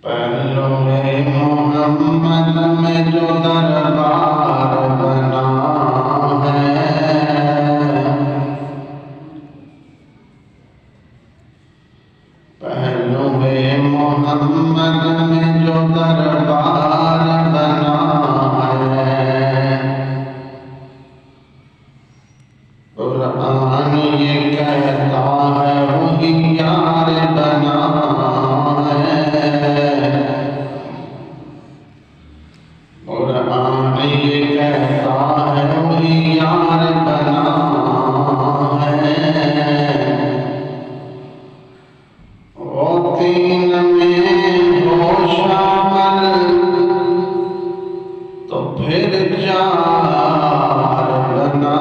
पहलुए मोहम्मद में जो दरबार बना है, पहलुए मोहम्मद में जो दरबार बना है, कुरान ये कहता है वही यार बना है। कुरान ये कहता है वही यार बना है। वो तीन में हो शामिल तो फिर चार बना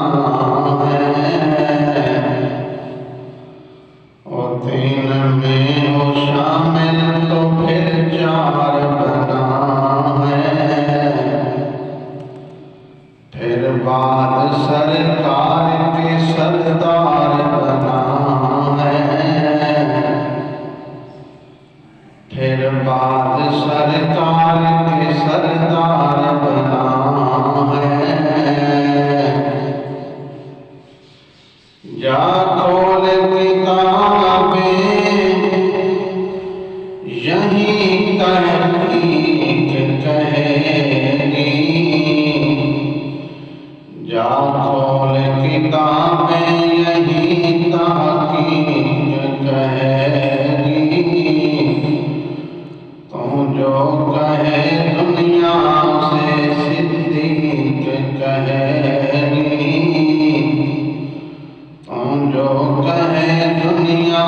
है। वो तीन में हो शामिल तो फिर चार बना है। फिर बाद सरकार के सरदार बना है। फिर बाद सरकार के सरदार बना है। जा खोल किताबें यही तहकीक कहेगी। जा खोल किताबें यही तहकीक कहेगी। तू जो कहे दुनिया से सिद्दीक कहेगी। तू जो कहे दुनिया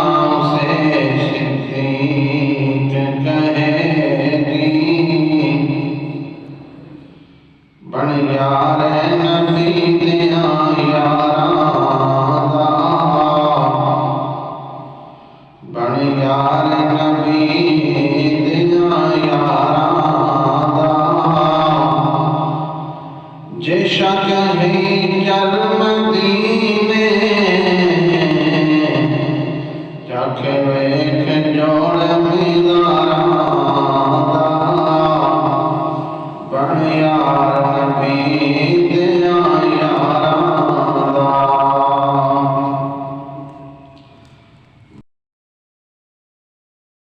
से सिद्दीक कहेगी। बन यार नबी दिया यारां दा, बन यार नबी दिया यारां दा। जे शक ही चल